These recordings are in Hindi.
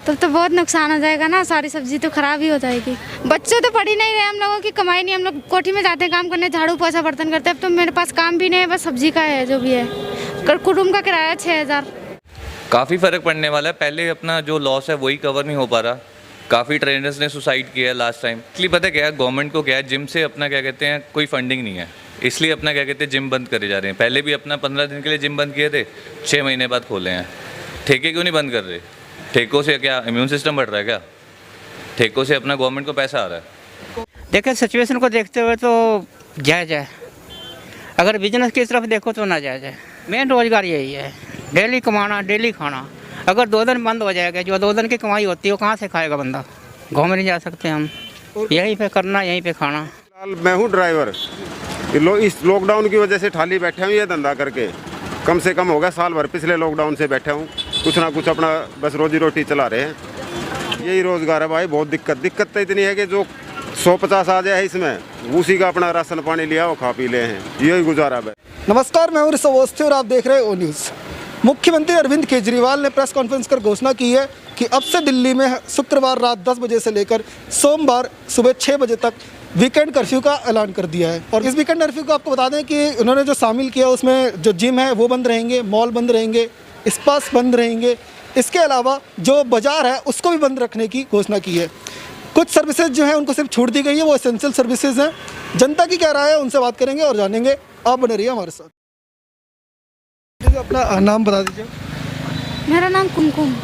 तब तो बहुत नुकसान हो जाएगा ना, सारी सब्जी तो खराब ही हो जाएगी। बच्चे तो पढ़ ही नहीं रहे, हम लोगों की कमाई नहीं, हम लोग कोठी में जाते हैं काम करने, झाड़ू पोछा बर्तन करते हैं। अब तो मेरे पास काम भी नहीं है, बस सब्जी का है जो भी है। कुटुंब का किराया 6000। काफ़ी फ़र्क पड़ने वाला है। पहले अपना जो लॉस है वही कवर नहीं हो पा रहा। काफ़ी ट्रेनर्स ने सुसाइड किया है लास्ट टाइम। इसलिए पता क्या है, गवर्नमेंट को क्या है, जिम से अपना क्या कहते हैं कोई फंडिंग नहीं है, इसलिए अपना क्या कहते हैं जिम बंद करे जा रहे हैं। पहले भी अपना 15 दिन के लिए जिम बंद किए थे, 6 महीने बाद खोले हैं। ठेके क्यों नहीं बंद कर रहे? ठेकों से क्या इम्यून सिस्टम बढ़ रहा है क्या? ठेकों से अपना गवर्नमेंट को पैसा आ रहा है। देखिए सिचुएशन को देखते हुए तो जायज़ है, अगर बिजनेस की तरफ देखो तो ना जायज़ है। मेन रोज़गार यही है, डेली कमाना डेली खाना। अगर 2 दिन बंद हो जाएगा, जो 2 दिन की कमाई होती है वो कहाँ से खाएगा बंदा? गाँव में नहीं जा सकते हम, यहीं पे करना यहीं पे खाना। मैं हूँ ड्राइवर, इस लॉकडाउन की वजह से ठाली बैठे हूँ ये धंधा करके। कम से कम हो गया साल भर पिछले लॉकडाउन से बैठे हूँ, कुछ ना कुछ अपना बस रोजी रोटी चला रहे हैं। यही रोज़गार है भाई। बहुत दिक्कत तो इतनी है कि जो 150 आ जाए इसमें, उसी का अपना राशन पानी लिया वो खा पी ले हैं, यही गुजारा है। नमस्कार, मैं हूं ऋषभ अवस्थी और आप देख रहे हैं ओ न्यूज़। मुख्यमंत्री अरविंद केजरीवाल ने प्रेस कॉन्फ्रेंस कर घोषणा की है कि अब से दिल्ली में शुक्रवार रात 10 बजे से लेकर सोमवार सुबह 6 बजे तक वीकेंड कर्फ्यू का ऐलान कर दिया है। और इस वीकेंड कर्फ्यू को आपको बता दें कि उन्होंने जो शामिल किया उसमें जो जिम है वो बंद रहेंगे, मॉल बंद रहेंगे, स्पास बंद रहेंगे। इसके अलावा जो बाज़ार है उसको भी बंद रखने की घोषणा की है। कुछ सर्विसेज जो है उनको सिर्फ छूट दी गई है, वो एसेंशियल सर्विसेज हैं। जनता की क्या राय है उनसे बात करेंगे और जानेंगे। आप बने रहिए हमारे साथ। अपना नाम बता दीजिए। मेरा नाम कुमकुम।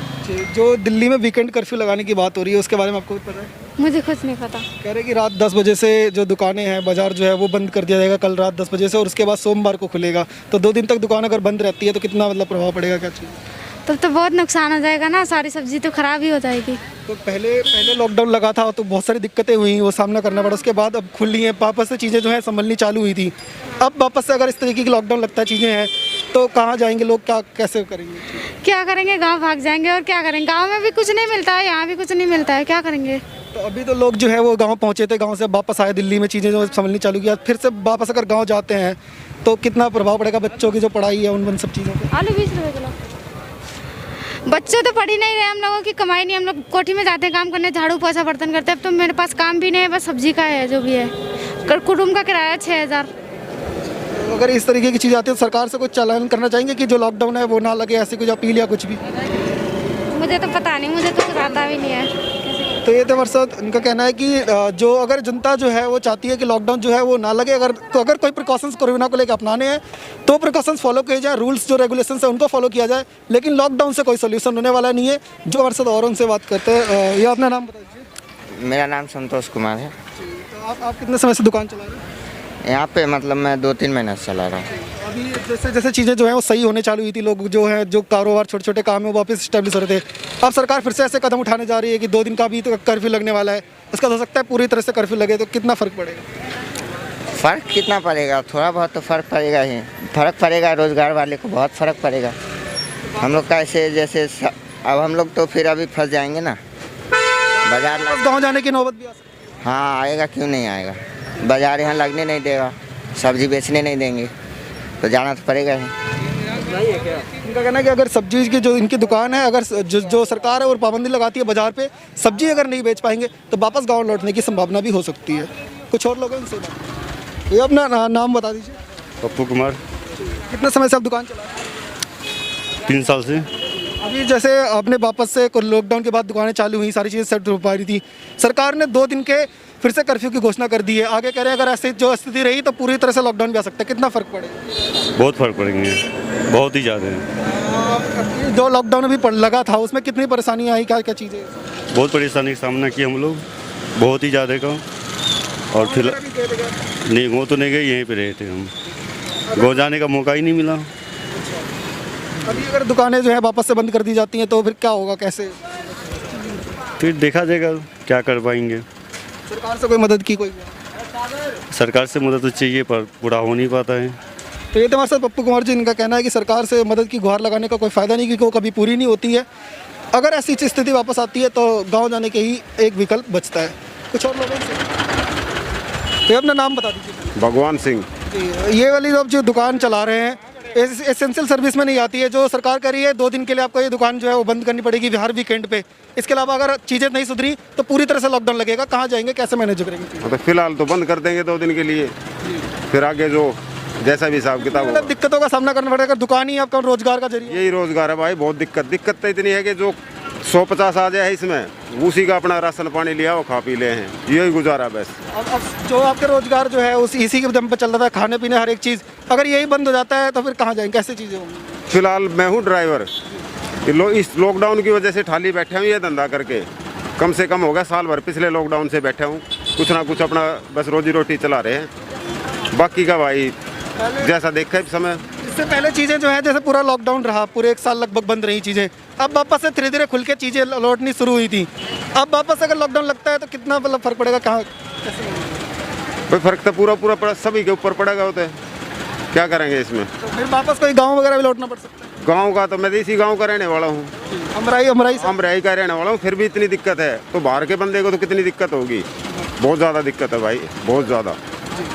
जो दिल्ली में वीकेंड कर्फ्यू लगाने की बात हो रही है उसके बारे में आपको पता है? मुझे कुछ नहीं पता। कह रहे कि रात 10 बजे से जो दुकानें हैं, बाजार जो है वो बंद कर दिया जाएगा कल रात 10 बजे से, और उसके बाद सोमवार को खुलेगा। तो 2 दिन तक दुकान अगर बंद रहती है तो कितना मतलब प्रभाव पड़ेगा, क्या चीज़? तब तो बहुत नुकसान हो जाएगा ना, सारी सब्जी तो खराब ही हो जाएगी। तो पहले लॉकडाउन लगा था तो बहुत सारी दिक्कतें हुई, वो सामना करना पड़ा। उसके बाद अब खुली हैं, वापस से चीज़ें जो है संभलनी चालू हुई थी। अब वापस से अगर इस तरीके की लॉकडाउन लगता है, चीज़ें हैं, तो कहाँ जाएंगे लोग, क्या कैसे करेंगे? क्या करेंगे? गांव भाग जाएंगे और क्या करेंगे? गांव में भी कुछ नहीं मिलता है, यहाँ भी कुछ नहीं मिलता है, क्या करेंगे? तो अभी तो लोग जो है वो गांव पहुंचे थे, गांव से वापस आए दिल्ली में, चीज़ें जो संभलनी चालू किया, फिर से वापस अगर गांव जाते हैं तो कितना प्रभाव पड़ेगा बच्चों की जो पढ़ाई है उन सब चीज़ों पर? आलू 20 रुपये किलो। बच्चे तो पढ़ ही नहीं रहे, हम लोगों की कमाई नहीं, हम लोग कोठी में जाते हैं काम करने, झाड़ू पोछा बर्तन करते हैं। अब तो मेरे पास काम भी नहीं है, बस सब्जी का है जो भी है। कुटुंब का किराया 6000। अगर इस तरीके की चीज़ आती है तो सरकार से कुछ चालान करना चाहेंगे कि जो लॉकडाउन है वो ना लगे, ऐसी कुछ अपील या कुछ भी? मुझे तो पता नहीं, मुझे तो कुछ आता भी नहीं है। तो ये तो हमारे साथ उनका कहना है कि जो अगर जनता जो है वो चाहती है कि लॉकडाउन जो है वो ना लगे, अगर कोई प्रिकॉशंस कोरोना को लेकर अपनाने हैं तो प्रिकॉशंस फॉलो किए जाए, रूल्स जो रेगुलेशंस है उनको फॉलो किया जाए, लेकिन लॉकडाउन से कोई सोल्यूशन होने वाला नहीं है। जो हमारे साथ और उनसे बात करते हैं, ये अपना नाम बता दीजिए। मेरा नाम संतोष कुमार है। तो आप कितने समय से दुकान चला रहे हैं? यहाँ पे मतलब मैं 2-3 महीने से चला रहा हूँ। अभी जैसे जैसे चीज़ें जो हैं वो सही होने चालू हुई थी, लोग जो है जो कारोबार छोटे छोटे काम है वो वापस स्टेब्लिश हो रहे थे। अब सरकार फिर से ऐसे कदम उठाने जा रही है कि 2 दिन का भी तो कर्फ्यू लगने वाला है, उसका हो सकता है पूरी तरह से कर्फ्यू लगे, तो कितना फ़र्क पड़ेगा? फ़र्क कितना पड़ेगा? थोड़ा बहुत तो फ़र्क पड़ेगा ही। फ़र्क पड़ेगा, रोज़गार वाले को बहुत फ़र्क पड़ेगा। हम लोग का ऐसे जैसे अब हम लोग तो फिर अभी फंस जाएंगे ना, बाजार गाँव जाने की नौबत भी आ सकती है। हाँ आएगा, क्यों नहीं आएगा? बाजार यहाँ लगने नहीं देगा, सब्जी बेचने नहीं देंगे, तो जाना तो पड़ेगा ही। इनका कहना है कि अगर सब्जी की जो इनकी दुकान है, अगर जो सरकार है और पाबंदी लगाती है बाजार पे, सब्जी अगर नहीं बेच पाएंगे तो वापस गांव लौटने की संभावना भी हो सकती है। कुछ और लोगों से ये अपना नाम बता दीजिए। पप्पू कुमार। कितने समय से आप दुकान चला रहे हैं? 3 साल से। अभी जैसे आपने वापस से लॉकडाउन के बाद दुकानें चालू हुई, सारी चीज़ें सेट हो पा रही थी, सरकार ने 2 दिन के फिर से कर्फ्यू की घोषणा कर दी है। आगे कह रहे हैं अगर ऐसी जो स्थिति रही तो पूरी तरह से लॉकडाउन भी आ सकता है, कितना फ़र्क पड़ेगा? बहुत फ़र्क पड़ेंगे, बहुत ही ज़्यादा। जो लॉकडाउन अभी लगा था उसमें कितनी परेशानियाँ आई, क्या क्या चीज़ें? बहुत परेशानी का सामना किया हम लोग, बहुत ही ज़्यादा का। और फिर नहीं, वो तो नहीं गए, यहीं पे रहे थे हम, गाँव जाने का मौका ही नहीं मिला। अभी अगर दुकानें जो है वापस से बंद कर दी जाती हैं तो फिर क्या होगा, कैसे? फिर देखा जाएगा क्या कर पाएंगे। सरकार से कोई मदद की? कोई सरकार से मदद तो चाहिए पर पूरा हो नहीं पाता है। तो ये तो हमारे साथ पप्पू कुमार जी, इनका कहना है कि सरकार से मदद की गुहार लगाने का कोई फ़ायदा नहीं, क्योंकि वो कभी पूरी नहीं होती है। अगर ऐसी स्थिति वापस आती है तो गांव जाने के ही एक विकल्प बचता है। कुछ और लोगों से तो अपना नाम बता दीजिए। भगवान सिंह। ये वाली जो दुकान चला रहे हैं, एसेंशियल सर्विस में नहीं आती है। जो सरकार कह रही है 2 दिन के लिए आपको ये दुकान जो है वो बंद करनी पड़ेगी हर वीकेंड पे। इसके अलावा अगर चीज़ें नहीं सुधरी तो पूरी तरह से लॉकडाउन लगेगा। कहाँ जाएंगे, कैसे मैनेज करेंगे? तो फिलहाल तो बंद कर देंगे 2 दिन के लिए, फिर आगे जो जैसा भी हिसाब किताब मतलब होगा। दिक्कतों का सामना करना पड़ेगा। दुकान ही आपका रोजगार का जरिए। यही रोजगार है भाई। बहुत दिक्कत तो इतनी है कि जो 150 आ जाए इसमें, उसी का अपना राशन पानी लिया वो खा पी ले हैं, यही गुजारा बस। अब जो आपके रोजगार जो है उस इसी के दम पे चल रहा था, खाने पीने हर एक चीज़, अगर यही बंद हो जाता है तो फिर कहाँ जाएंगे, कैसे चीज़ें होंगी? फिलहाल मैं हूँ ड्राइवर। इस लॉकडाउन की वजह से खाली बैठे हूँ ये धंधा करके। कम से कम हो गया साल भर पिछले लॉकडाउन से बैठे हूँ, कुछ ना कुछ अपना बस रोजी रोटी चला रहे हैं। बाकी का भाई जैसा देखा है समय। इससे पहले चीज़ें जो है जैसे पूरा लॉकडाउन रहा, पूरे 1 साल लगभग बंद रही चीज़ें, अब वापस से धीरे धीरे खुल के चीज़ें लौटनी शुरू हुई थी। अब वापस अगर लॉकडाउन लगता है तो कितना मतलब फ़र्क पड़ेगा, कहाँ कोई फर्क तो पूरा सभी के ऊपर पड़ेगा होता है। क्या करेंगे इसमें? तो फिर वापस कोई गाँव वगैरह भी लौटना पड़ सकता है। गांव का तो मैं इसी गांव का रहने वाला हूँ, अमराई का रहने वाला हूँ। फिर भी इतनी दिक्कत है तो बाहर के बंदे को तो कितनी दिक्कत होगी। बहुत ज़्यादा दिक्कत है भाई, बहुत ज़्यादा।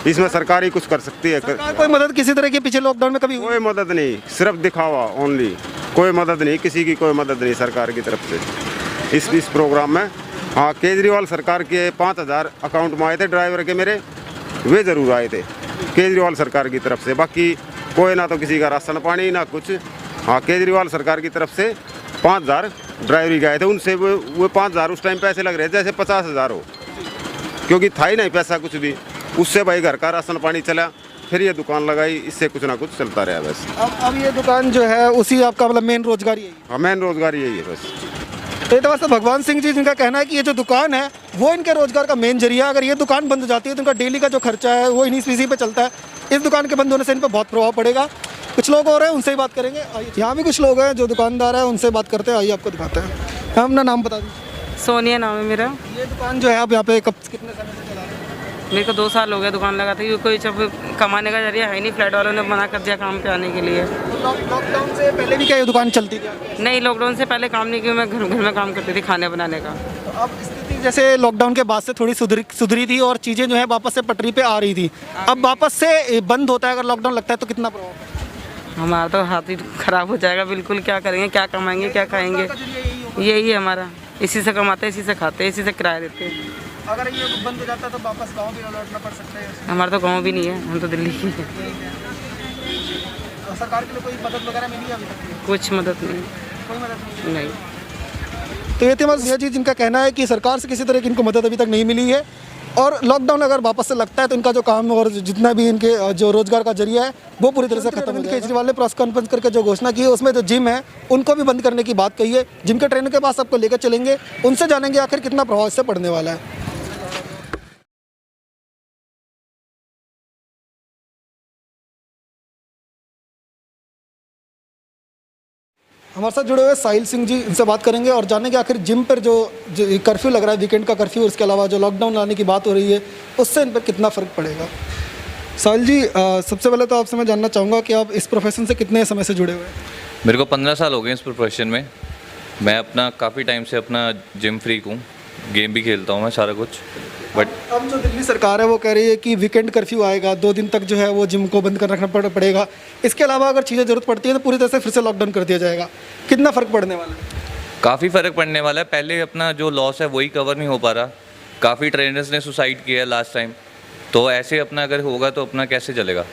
इसमें सरकार ही कुछ कर सकती है। सरकार कोई मदद किसी तरह की पीछे लॉकडाउन में कभी हुई? कोई मदद नहीं, सिर्फ दिखावा ओनली। कोई मदद नहीं, किसी की कोई मदद नहीं सरकार की तरफ से इस प्रोग्राम में। हाँ, केजरीवाल सरकार के 5000 अकाउंट में आए थे ड्राइवर के मेरे, वे ज़रूर आए थे केजरीवाल सरकार की तरफ से। बाकी कोई ना तो किसी का राशन पानी ना कुछ। हाँ, केजरीवाल सरकार की तरफ से 5000 ड्राइवरी गए थे, उनसे वो 5000 उस टाइम पैसे लग रहे थे जैसे 50,000 हो, क्योंकि था ही नहीं पैसा कुछ भी। उससे भाई घर का राशन पानी चला, फिर ये दुकान लगाई, इससे कुछ ना कुछ चलता रहा बस। अब ये दुकान जो है उसी आपका मतलब मेन रोजगार यही है? हाँ, मेन रोजगार यही है बस। तो इस से भगवान सिंह जी जिनका कहना है कि ये जो दुकान है वो इनके रोजगार का मेन जरिया। अगर ये दुकान बंद हो जाती है तो इनका डेली का जो खर्चा है वो इसी पे चलता है। इस दुकान के बंद होने से इन पर बहुत प्रभाव पड़ेगा। कुछ लोग और हैं, उनसे ही बात करेंगे। आइए, यहाँ भी कुछ लोग हैं जो दुकानदार हैं, उनसे बात करते हैं। आइए आपको दिखाते हैं। हम अपना नाम बता दीजिए। सोनिया नाम है मेरा। ये दुकान जो है आप यहाँ पे कितने समय से चला रहे हैं? मेरे को 2 साल हो गए दुकान लगाते हुए। कोई जब कमाने का जरिया है नहीं, फ्लैट वालों ने मना कर दिया काम पे आने के लिए। लॉकडाउन से पहले भी क्या ये दुकान चलती थी आपकी? नहीं, लॉकडाउन से पहले काम नहीं किया, मैं घर में काम करती थी खाने बनाने का। तो अब स्थिति जैसे लॉकडाउन के बाद से थोड़ी सुधरी थी और चीज़ें जो है वापस से पटरी पे आ रही थी, अब वापस से बंद होता है अगर लॉकडाउन लगता है तो कितना प्रभाव पड़ेगा? हमारा तो हाथ ही खराब हो जाएगा बिल्कुल। क्या करेंगे, क्या कमाएंगे, क्या खाएंगे? यही है हमारा, इसी से कमाते हैं, इसी से खाते हैं, इसी से किराया देते हैं। अगर ये बंद हो जाता तो वापस गाँव भी लौटना पड़ सकता है। हमारा तो गाँव भी नहीं है, हम तो दिल्ली की है। सरकार के लिए कोई मदद वगैरह मिली है अभी तक? कुछ मदद नहीं, कोई मदद नहीं। तो ये थे भैया जी जिनका कहना है कि सरकार से किसी तरह की इनको मदद अभी तक नहीं मिली है और लॉकडाउन अगर वापस से लगता है तो इनका जो काम और जितना भी इनके जो रोजगार का जरिया है वो पूरी तरह से खत्म हो जाएगा। केजरीवाल ने प्रेस कॉन्फ्रेंस करके जो घोषणा की है उसमें जो जिम है उनको भी बंद करने की बात कही है। जिम के ट्रेनर के पास आपको लेकर चलेंगे, उनसे जानेंगे आखिर कितना प्रभाव इससे पड़ने वाला है। हमारे साथ जुड़े हुए साहिल सिंह जी, इनसे बात करेंगे और जानेंगे आखिर जिम पर जो कर्फ्यू लग रहा है, वीकेंड का कर्फ्यू, और इसके अलावा जो लॉकडाउन लाने की बात हो रही है उससे इन पर कितना फ़र्क पड़ेगा। साहिल जी, सबसे पहले तो आपसे मैं जानना चाहूँगा कि आप इस प्रोफेशन से कितने समय से जुड़े हुए हैं? मेरे को 15 साल हो गए इस प्रोफेशन में। मैं अपना काफ़ी टाइम से अपना जिम फ्रीक हूँ, गेम भी खेलता हूँ मैं, सारा कुछ। बट अब जो दिल्ली सरकार है वो कह रही है कि वीकेंड कर्फ्यू आएगा, 2 दिन तक जो है वो जिम को बंद कर रखना पड़ेगा। इसके अलावा अगर चीज़ें ज़रूरत पड़ती है तो पूरी तरह से फिर से लॉकडाउन कर दिया जाएगा। कितना फ़र्क पड़ने वाला है? काफ़ी फ़र्क पड़ने वाला है। पहले अपना जो लॉस है वही कवर नहीं हो पा रहा। काफ़ी ट्रेनर्स ने सुसाइड किया है लास्ट टाइम, तो ऐसे अपना अगर होगा तो अपना कैसे चलेगा।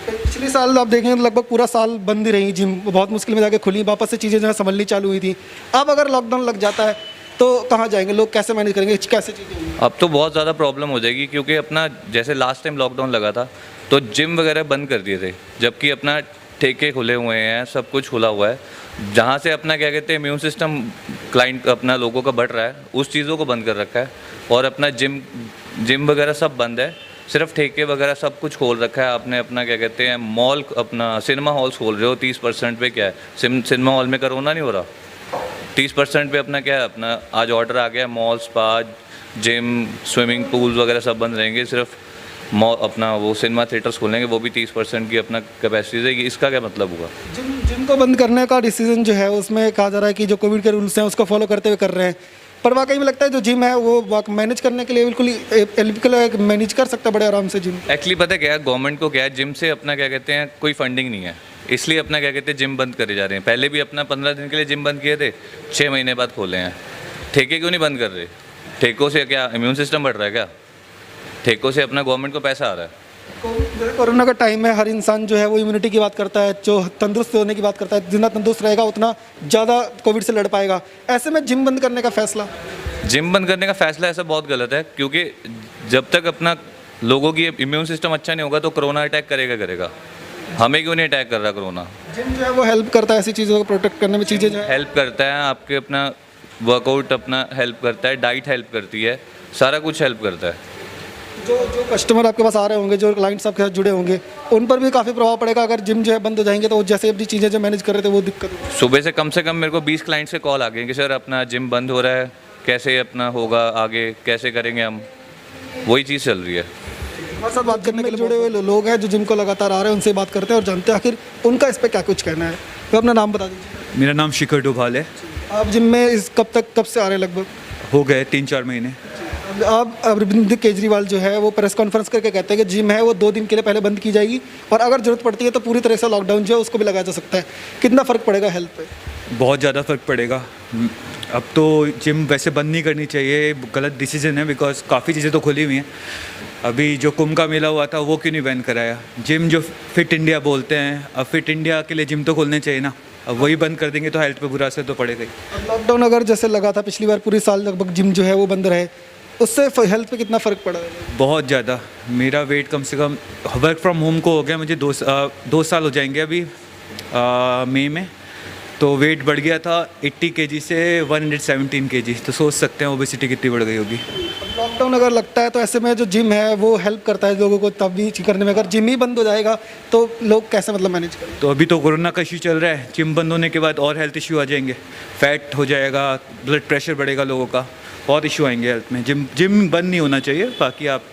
पिछले साल आप देखेंगे तो लगभग पूरा साल बंद ही रही जिम, बहुत मुश्किल में जाके खुली, वापस से चीज़ें जो है संभलनी चालू हुई थी। अब अगर लॉकडाउन लग जाता है तो कहाँ जाएंगे लोग, कैसे मैनेज करेंगे, कैसे चीज़ें होंगी? अब तो बहुत ज़्यादा प्रॉब्लम हो जाएगी, क्योंकि अपना जैसे लास्ट टाइम लॉकडाउन लगा था तो जिम वगैरह बंद कर दिए थे, जबकि अपना ठेके खुले हुए हैं, सब कुछ खुला हुआ है। जहाँ से अपना क्या कहते हैं इम्यून सिस्टम क्लाइंट अपना लोगों का बढ़ रहा है, उस चीज़ों को बंद कर रखा है। और अपना जिम वगैरह सब बंद है, सिर्फ ठेके वगैरह सब कुछ खोल रखा है आपने। अपना क्या कहते हैं मॉल, अपना सिनेमा हॉल्स खोल रहे हो 30% पे। क्या है, सिनेमा हॉल में कोरोना नहीं हो रहा, 30% पे अपना क्या है, अपना आज ऑर्डर आ गया, mall, spa, gym, swimming pool वगैरह सब बंद रहेंगे। सिर्फ मॉल अपना वो सिनेमा थिएटर्स खोलेंगे, वो भी 30% की अपना कैपेसिटी रहेगी। इसका क्या मतलब हुआ? जिम को बंद करने का डिसीजन जो है उसमें कहा जा रहा है कि जो कोविड के रूल्स हैं उसको फॉलो करते हुए कर रहे हैं, पर वाकई में लगता है जो जिम है वो मैनेज करने के लिए बिल्कुल एलिजिबल, मैनेज कर सकता है बड़े आराम से जिम। एक्चुअली पता है क्या है, गवर्नमेंट को क्या है, जिम से अपना क्या कहते हैं कोई फंडिंग नहीं है, इसलिए अपना क्या कहते हैं जिम बंद करे जा रहे हैं। पहले भी अपना 15 दिन के लिए जिम बंद किए थे, 6 महीने बाद खोले हैं। ठेके क्यों नहीं बंद कर रहे? ठेकों से क्या इम्यून सिस्टम बढ़ रहा है क्या? ठेकों से अपना गवर्नमेंट को पैसा आ रहा है। कोरोना का टाइम है, हर इंसान जो है वो इम्यूनिटी की बात करता है, जो तंदुरुस्त होने की बात करता है। जितना तंदुरुस्त रहेगा उतना ज़्यादा कोविड से लड़ पाएगा। ऐसे में जिम बंद करने का फैसला, जिम बंद करने का फैसला ऐसा बहुत गलत है, क्योंकि जब तक अपना लोगों की इम्यून सिस्टम अच्छा नहीं होगा तो कोरोना अटैक करेगा। हमें क्यों नहीं अटैक कर रहा कोरोना? जिम जो है वो हेल्प करता है ऐसी चीज़ों को प्रोटेक्ट करने में। चीज़ें जो है हेल्प करता है आपके, अपना वर्कआउट अपना हेल्प करता है, डाइट हेल्प करती है, सारा कुछ हेल्प करता है। जो कस्टमर आपके पास आ रहे होंगे, जो क्लाइंट्स आपके साथ जुड़े होंगे, उन पर भी काफ़ी प्रभाव पड़ेगा। अगर जिम जो है बंद हो जाएंगे तो जैसे अपनी चीज़ें जो मैनेज कर रहे थे वो दिक्कत होगी। सुबह से कम मेरे को 20 क्लाइंट से कॉल आ गए कि सर अपना जिम बंद हो रहा है, कैसे अपना होगा आगे, कैसे करेंगे हम, वही चीज़ चल रही है। हमारे साथ बात करने के लिए जुड़े हुए लोग हैं जो जिम को लगातार आ रहे हैं, उनसे बात करते हैं और जानते हैं आखिर उनका इस पर क्या कुछ कहना है। तो अपना नाम बता दीजिए। मेरा नाम शिखर डोभाल है। आप जिम में इस कब से आ रहे हैं? लगभग हो गए 3-4 महीने। अब अरविंद केजरीवाल जो है वो प्रेस कॉन्फ्रेंस करके कहते हैं कि जिम है वो 2 दिन के लिए पहले बंद की जाएगी और अगर जरूरत पड़ती है तो पूरी तरह से लॉकडाउन जो है उसको भी लगाया जा सकता है। कितना फ़र्क पड़ेगा हेल्थ पे? बहुत ज़्यादा फ़र्क पड़ेगा। अब तो जिम वैसे बंद नहीं करनी चाहिए, गलत डिसीजन है, बिकॉज काफ़ी चीज़ें तो खुली हुई हैं। अभी जो कुंभ का मेला हुआ था वो क्यों नहीं बैन कराया? जिम जो फिट इंडिया बोलते हैं, अब फिट इंडिया के लिए जिम तो खोलने चाहिए ना। अब वही बंद कर देंगे तो हेल्थ पे बुरा असर तो पड़ेगा ही। अब लॉकडाउन अगर जैसे लगा था पिछली बार पूरी साल लगभग जिम जो है वो बंद रहे, उससे हेल्थ पे कितना फ़र्क पड़ा है? बहुत ज़्यादा। मेरा वेट कम से कम वर्क फ्रॉम होम को हो गया मुझे 2 साल हो जाएंगे अभी मई में। तो वेट बढ़ गया था 80 kg से 117 kg। तो सोच सकते हैं ओबेसिटी कितनी बढ़ गई होगी। लॉकडाउन अगर लगता है तो ऐसे में जो जिम है वो हेल्प करता है लोगों को तब भी करने में। अगर जिम ही बंद हो जाएगा तो लोग कैसे मतलब मैनेज करें? तो अभी तो कोरोना का इशू चल रहा है, जिम बंद होने के बाद और हेल्थ इशू आ जाएंगे। फैट हो जाएगा, ब्लड प्रेशर बढ़ेगा लोगों का, बहुत इशू आएंगे हेल्थ में। जिम बंद नहीं होना चाहिए। बाकी आप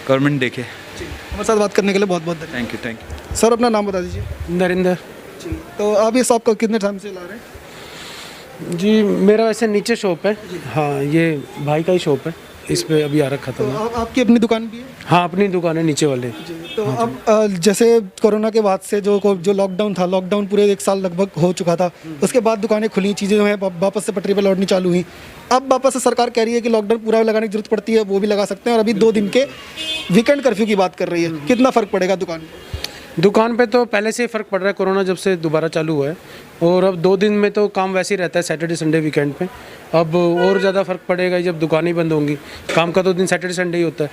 गवर्नमेंट देखे। हमारे साथ बात करने के लिए बहुत बहुत धन्यवाद। Thank you. सर अपना नाम बता दीजिए। नरेंद्र जी, तो आप ये शॉप को कितने टाइम से ला रहे हैं? जी, मेरा वैसे नीचे शॉप है। हाँ, ये भाई का ही शॉप है, इस पे अभी आ रखा था तो मैं। आपकी अपनी दुकान भी है? हाँ, अपनी दुकान है नीचे वाले। जी, तो अब जैसे कोरोना के बाद से जो लॉकडाउन था, लॉकडाउन पूरे 1 साल लगभग हो चुका था, उसके बाद दुकानें खुली, चीज़ें जो हैं वापस से पटरी पर लौटनी चालू हुई। अब वापस से सरकार कह रही है कि लॉकडाउन पूरा लगाने की जरूरत पड़ती है, वो भी लगा सकते हैं, और अभी 2 दिन के वीकेंड कर्फ्यू की बात कर रही है। कितना फ़र्क पड़ेगा दुकान पे तो पहले से ही फ़र्क पड़ रहा है, कोरोना जब से दोबारा चालू हुआ है। और अब 2 दिन में तो काम वैसे ही रहता है, सैटरडे संडे वीकेंड पे। अब और ज़्यादा फ़र्क पड़ेगा जब दुकानें बंद होंगी। काम का तो दिन सैटरडे संडे ही होता है।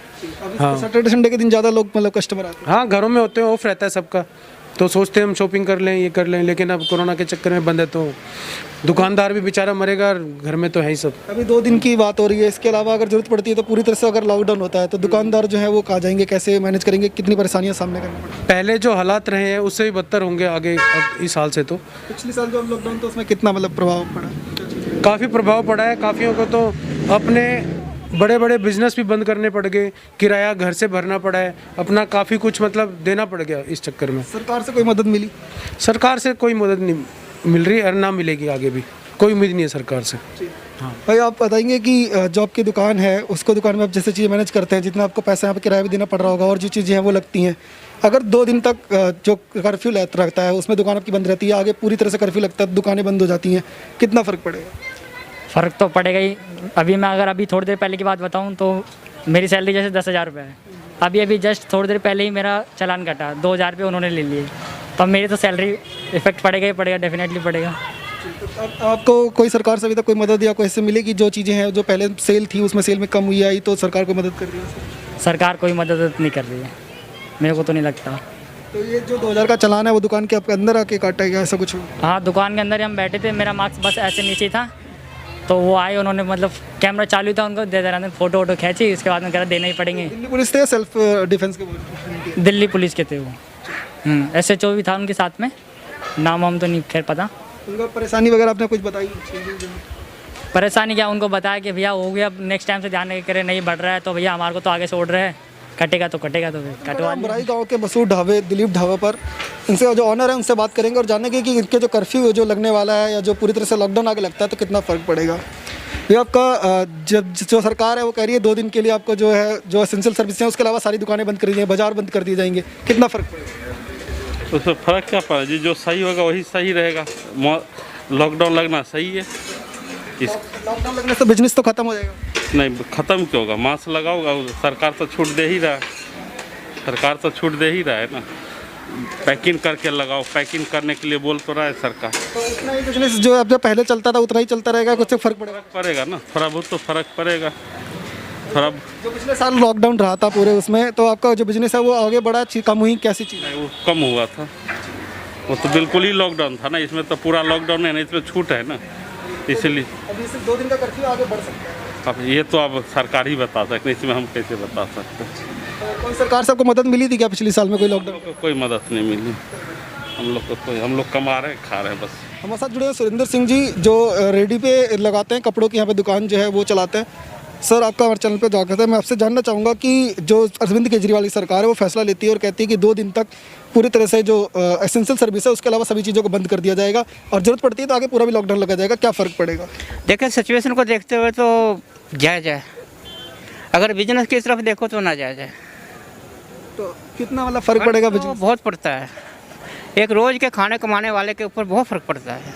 हाँ, सैटरडे संडे के दिन ज़्यादा लोग मतलब कस्टमर आते हैं। हाँ, घरों में होते हैं, ऑफ रहता है सबका, तो सोचते हैं हम शॉपिंग कर लें, ये कर लें, लेकिन अब कोरोना के चक्कर में बंद है तो दुकानदार भी बेचारा मरेगा, और घर में तो है ही सब। अभी 2 दिन की बात हो रही है, इसके अलावा अगर जरूरत पड़ती है तो पूरी तरह से अगर लॉकडाउन होता है तो दुकानदार जो है वो कहाँ जाएंगे, कैसे मैनेज करेंगे, कितनी परेशानियां सामने करनी पड़ेगी? पहले जो हालात रहे हैं उससे भी बदतर होंगे आगे अब इस साल से। तो पिछले साल जो लॉकडाउन तो उसमें कितना मतलब प्रभाव पड़ा? काफ़ी प्रभाव पड़ा है। काफ़ियों को तो अपने बड़े बड़े बिजनेस भी बंद करने पड़ गए, किराया घर से भरना पड़ा है, अपना काफ़ी कुछ मतलब देना पड़ गया इस चक्कर में। सरकार से कोई मदद मिली? सरकार से कोई मदद नहीं मिल रही और ना मिलेगी आगे भी, कोई उम्मीद नहीं है सरकार से। हाँ भाई, आप बताएंगे कि जो आपकी दुकान है उसको दुकान में आप जैसे चीज़ें मैनेज करते हैं, जितना आपको पैसा यहाँ पे किराया भी देना पड़ रहा होगा और जो चीज़ें हैं वो लगती हैं, अगर 2 दिन तक जो कर्फ्यू रहता है उसमें दुकान आपकी बंद रहती है, आगे पूरी तरह से कर्फ्यू लगता है, दुकानें बंद हो जाती हैं, कितना फ़र्क पड़ेगा? फ़र्क तो पड़ेगा ही। अभी थोड़ी देर पहले की बात बताऊं तो मेरी सैलरी जैसे 10,000 रुपये है। अभी जस्ट थोड़ी देर पहले ही मेरा चालान कटा, 2,000 रुपये उन्होंने ले लिए। तो अब मेरी तो सैलरी इफेक्ट पड़ेगा ही पड़ेगा, डेफिनेटली पड़ेगा। आपको कोई सरकार से अभी तक कोई मदद या कोई ऐसे मिलेगी जो चीज़ें हैं जो पहले सेल थी उसमें सेल में कम हुई आई तो सरकार को मदद कर रही है? सरकार कोई मदद नहीं कर रही है, मेरे को तो नहीं लगता। तो ये जो 2,000 का चालान है वो दुकान के आपके अंदर आके काटा गया, ऐसा कुछ? हाँ, दुकान के अंदर ही हम बैठे थे, मेरा मार्क्स बस ऐसे नीचे ही था, तो वो आए, उन्होंने मतलब कैमरा चालू था उनको दे रहा था, फोटो वोटो खींची, उसके बाद में कह रहा देना ही पड़ेंगे। दिल्ली पुलिस थे, सेल्फ डिफेंस के? दिल्ली पुलिस के थे वो। SHO भी था उनके साथ में, नाम हम तो नहीं खैर पता। उनको परेशानी वगैरह आपने कुछ बताई? परेशानी क्या, उनको बताया कि भैया हो गया, नेक्स्ट टाइम से ध्यान नहीं करे, नहीं बढ़ रहा है तो भैया हमारे को तो आगे से ऑर्डर है, कटेगा तो फिर कटवा। बराई गांव के मशहूर ढाबे दिलीप ढाबा पर इनसे जो ऑनर है उनसे बात करेंगे और जानेंगे कि इनके जो कर्फ्यू जो लगने वाला है या जो पूरी तरह से लॉकडाउन आगे लगता है तो कितना फ़र्क पड़ेगा। ये आपका जब जो सरकार है वो कह रही है 2 दिन के लिए आपको जो है जो एसेंशियल सर्विस है उसके अलावा सारी दुकानें बंद कर दी जाएंगी, बाजार बंद कर दिए जाएंगे, कितना फ़र्क पड़ेगा? उसमें फ़र्क क्या पड़ा जी, जो सही होगा वही सही रहेगा। लॉकडाउन लगना सही है। इस लॉकडाउन लगने से बिजनेस तो खत्म हो जाएगा। नहीं, ख़त्म क्यों होगा? मास्क लगाओगा, सरकार तो छूट दे ही रहा है। सरकार तो छूट दे ही रहा है ना। पैकिंग करके लगाओ, पैकिंग करने के लिए बोल तो रहा है सरकार। तो उतना ही बिजनेस जो अब जो पहले चलता था उतना ही चलता रहेगा, कुछ फर्क पड़ेगा? पड़ेगा ना, थोड़ा बहुत तो फ़र्क पड़ेगा। थोड़ा जो पिछले साल लॉकडाउन रहा था पूरे, उसमें तो आपका जो बिजनेस है वो आगे बढ़ा, कम हुई, कैसी चीज़ है? वो कम हुआ था। वो तो बिल्कुल ही लॉकडाउन था ना, इसमें तो पूरा लॉकडाउन है ना, इसमें छूट है ना, इसलिए। अभी सिर्फ 2 दिन का कर्फ्यू, आगे बढ़ सकता है। अब ये तो अब सरकार ही बता सकते हैं, इसमें हम कैसे बता सकते हैं। कोई सरकार से आपको मदद मिली थी क्या पिछले साल में? कोई लॉकडाउन को कोई मदद नहीं मिली हम लोग को, कोई, हम लोग कमा रहे खा रहे हैं बस। हमारे साथ जुड़े हैं सुरेंद्र सिंह जी, जो रेडी पे लगाते हैं, कपड़ों की यहाँ पे दुकान जो है वो चलाते हैं। सर, आपका हमारे चैनल पे स्वागत है। मैं आपसे जानना चाहूँगा कि जो अरविंद केजरीवाल की सरकार है वो फैसला लेती है और कहती है कि 2 दिन तक पूरी तरह से जो एसेंशियल सर्विस है उसके अलावा सभी चीज़ों को बंद कर दिया जाएगा और ज़रूरत पड़ती है तो आगे पूरा भी लॉकडाउन लगा जाएगा, क्या फ़र्क पड़ेगा? देखिए, सिचुएशन को देखते हुए तो जायज़ है। अगर बिजनेस की तरफ देखो तो ना जायज़ है। तो कितना मतलब फ़र्क पड़ेगा बिजनेस? बहुत पड़ता है। एक रोज़ के खाने कमाने वाले के ऊपर बहुत फ़र्क पड़ता है।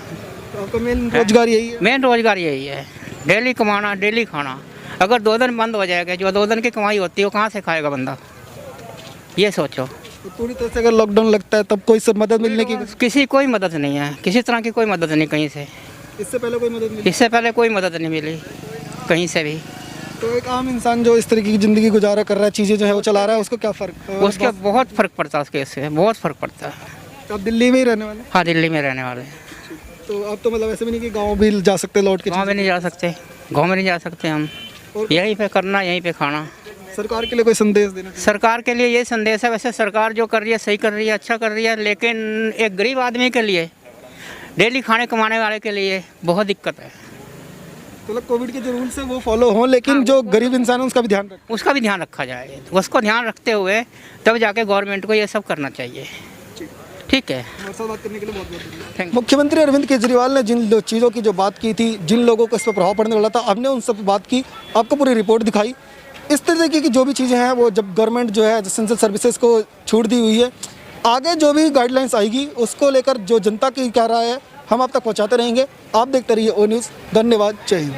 तो आपका मेन रोजगार यही है? मेन रोज़गार यही है, डेली कमाना, डेली खाना। अगर 2 दिन बंद हो जाएगा, जो 2 दिन की कमाई होती है वो कहाँ से खाएगा बंदा? ये सोचो। तो पूरी तरह से अगर लॉकडाउन लगता है तब कोई सब मदद मिलने की? किसी कोई मदद नहीं है, किसी तरह की कोई मदद नहीं कहीं से। इससे पहले कोई मदद मिली? इससे पहले कोई मदद नहीं मिली कहीं से भी। तो एक आम इंसान जो इस तरीके की ज़िंदगी गुजारा कर रहा है, चीज़ें जो है वो चला रहा है, उसको क्या फ़र्क? उसके बहुत फ़र्क पड़ता है, उसके इससे बहुत फ़र्क पड़ता है। तो आप दिल्ली में ही रहने वाले? हाँ, दिल्ली में रहने वाले। तो आप तो मतलब ऐसे भी नहीं कि गाँव भी जा सकते लौट के? गाँव में नहीं जा सकते, गाँव में नहीं जा सकते हम। यहीं पे करना, यहीं पे खाना। सरकार के लिए कोई संदेश देना? सरकार के लिए ये संदेश है, वैसे सरकार जो कर रही है सही कर रही है, अच्छा कर रही है, लेकिन एक गरीब आदमी के लिए, डेली खाने कमाने वाले के लिए बहुत दिक्कत है। तो मतलब कोविड के जो रूल्स है वो फॉलो हों, लेकिन जो गरीब इंसान है उसका भी ध्यान रखें। उसका भी ध्यान रखा जाए। उसको ध्यान रखते हुए तब जाके गवर्नमेंट को ये सब करना चाहिए। ठीक है, हमारे साथ बात करने के लिए बहुत बहुत धन्यवाद। Thank you. मुख्यमंत्री अरविंद केजरीवाल ने जिन चीज़ों की जो बात की थी, जिन लोगों को इस पर प्रभाव पड़ने वाला था, हमने उन सब बात की, आपको पूरी रिपोर्ट दिखाई। इस तरीके की जो भी चीज़ें हैं वो जब गवर्नमेंट जो है एसेंशियल सर्विसेज को छूट दी हुई है, आगे जो भी गाइडलाइंस आएगी उसको लेकर जो जनता की क्या राय है हम आप तक पहुँचाते रहेंगे। आप देखते रहिए ओ न्यूज़। धन्यवाद, जय हिंद।